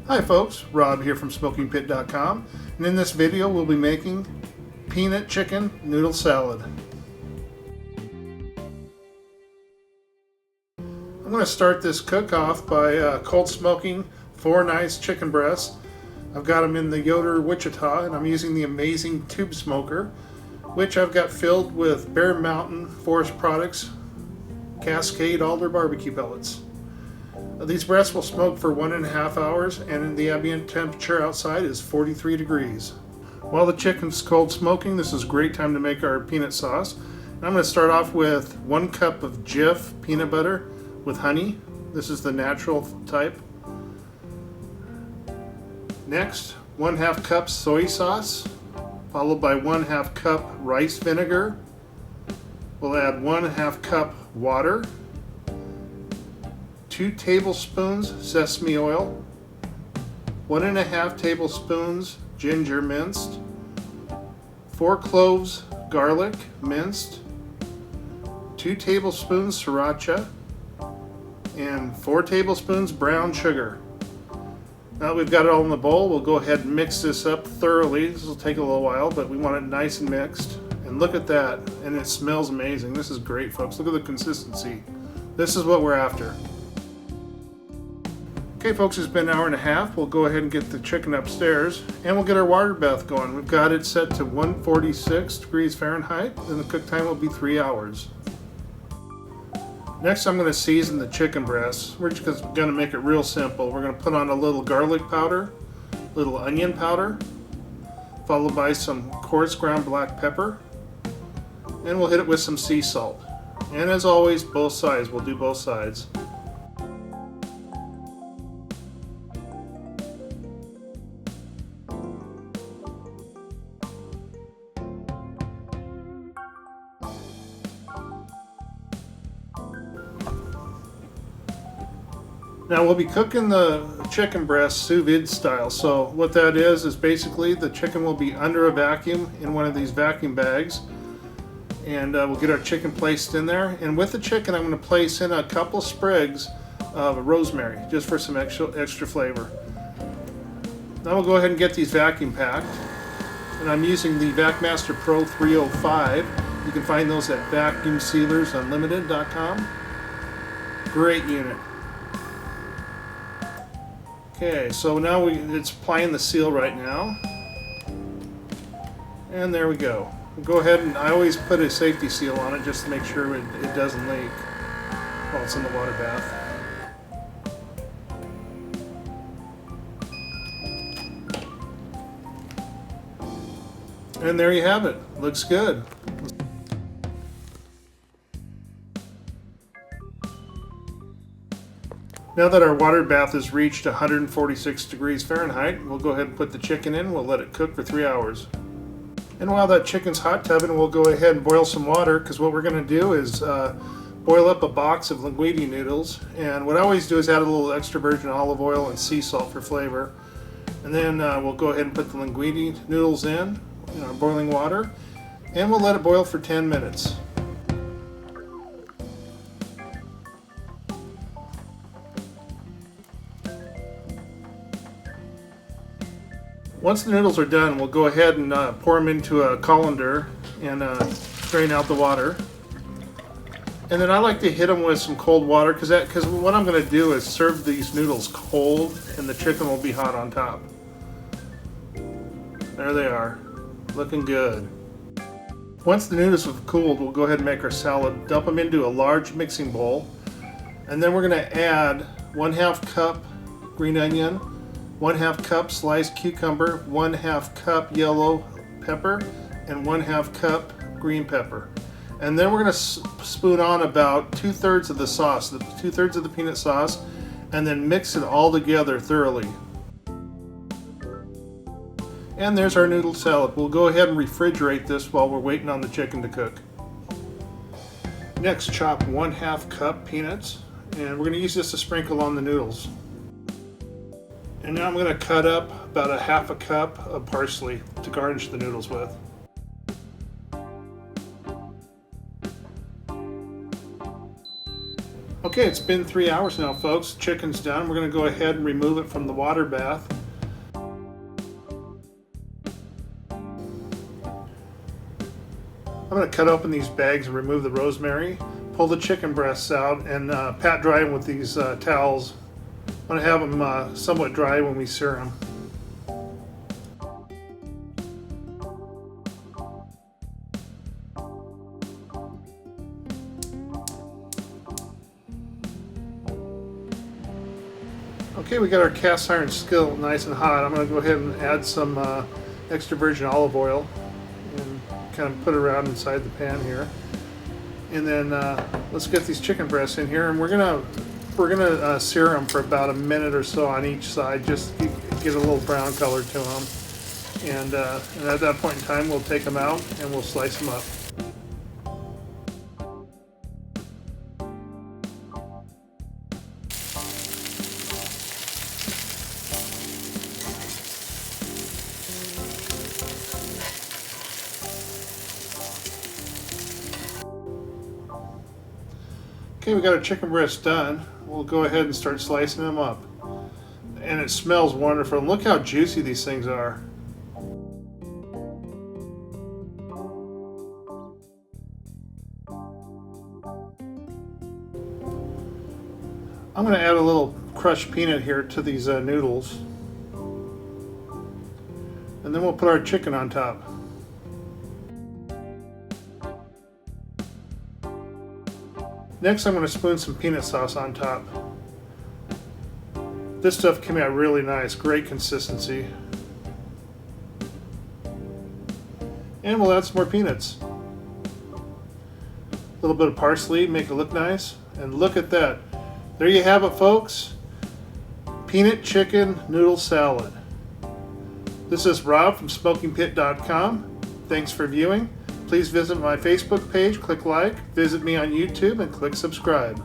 Hi folks, Rob here from SmokingPit.com, and in this video we'll be making peanut chicken noodle salad. I'm going to start this cook off by cold smoking 4 nice chicken breasts. I've got them in the Yoder Wichita, and I'm using the Amaze-n-tube-smoker, which I've got filled with Bear Mountain Forest Products Cascade Alder barbecue pellets. These breasts will smoke for 1.5 hours, and the ambient temperature outside is 43 degrees. While the chicken's cold smoking, this is a great time to make our peanut sauce. And I'm going to start off with 1 cup of Jif peanut butter with honey. This is the natural type. Next, 1/2 cup soy sauce, followed by 1/2 cup rice vinegar. We'll add 1/2 cup water, 2 tablespoons sesame oil, 1.5 tablespoons ginger minced, 4 cloves garlic minced, 2 tablespoons sriracha, and 4 tablespoons brown sugar. Now that we've got it all in the bowl, we'll go ahead and mix this up thoroughly. This will take a little while, but we want it nice and mixed. And look at that, and it smells amazing. This is great, folks. Look at the consistency. This is what we're after. Okay folks, it's been 1.5 hours. We'll go ahead and get the chicken upstairs, and we'll get our water bath going. We've got it set to 146 degrees Fahrenheit, and the cook time will be 3 hours. Next, I'm going to season the chicken breasts. We're just going to make it real simple. We're going to put on a little garlic powder, little onion powder, followed by some coarse ground black pepper, and we'll hit it with some sea salt. And as always, both sides. We'll do both sides. Now we'll be cooking the chicken breast sous vide style. So what that is basically the chicken will be under a vacuum in one of these vacuum bags, and we'll get our chicken placed in there. And with the chicken, I'm going to place in a couple sprigs of rosemary just for some extra flavor. Now we'll go ahead and get these vacuum packed, and I'm using the VacMaster Pro 305. You can find those at vacuumsealersunlimited.com. Great unit. Okay, so now it's applying the seal right now. And there we go. We'll go ahead, and I always put a safety seal on it just to make sure it doesn't leak while it's in the water bath. And there you have it. Looks good. Now that our water bath has reached 146 degrees Fahrenheit, we'll go ahead and put the chicken in. We'll let it cook for 3 hours. And while that chicken's hot tubbing, we'll go ahead and boil some water, because what we're going to do is boil up a box of linguine noodles. And what I always do is add a little extra virgin olive oil and sea salt for flavor. And then we'll go ahead and put the linguine noodles in our boiling water, and we'll let it boil for 10 minutes. Once the noodles are done, we'll go ahead and pour them into a colander and drain out the water. And then I like to hit them with some cold water, because what I'm going to do is serve these noodles cold, and the chicken will be hot on top. There they are, looking good. Once the noodles have cooled, we'll go ahead and make our salad. Dump them into a large mixing bowl, and then we're going to add 1/2 cup green onion, 1/2 cup sliced cucumber, 1/2 cup yellow pepper, and 1/2 cup green pepper. And then we're going to spoon on about 2/3 of the sauce, 2/3 of the peanut sauce, and then mix it all together thoroughly. And there's our noodle salad. We'll go ahead and refrigerate this while we're waiting on the chicken to cook. Next, chop 1/2 cup peanuts, and we're going to use this to sprinkle on the noodles. And now I'm going to cut up about 1/2 cup of parsley to garnish the noodles with. Okay, it's been 3 hours now, folks. Chicken's done. We're going to go ahead and remove it from the water bath. I'm going to cut open these bags and remove the rosemary, pull the chicken breasts out, and pat dry them with these towels. I'm going to have them somewhat dry when we sear them. Okay, we got our cast iron skillet nice and hot. I'm going to go ahead and add some extra virgin olive oil and kind of put it around inside the pan here. And then let's get these chicken breasts in here, and we're gonna sear them for about a minute or so on each side, just to get a little brown color to them. And at that point in time, we'll take them out and we'll slice them up. Okay, we got our chicken breast done. We'll go ahead and start slicing them up. And it smells wonderful. And look how juicy these things are. I'm going to add a little crushed peanut here to these noodles. And then we'll put our chicken on top. Next, I'm going to spoon some peanut sauce on top. This stuff came out really nice, great consistency. And we'll add some more peanuts. A little bit of parsley, make it look nice. And look at that. There you have it, folks. Peanut chicken noodle salad. This is Rob from SmokingPit.com. Thanks for viewing. Please visit my Facebook page, click like, visit me on YouTube, and click subscribe.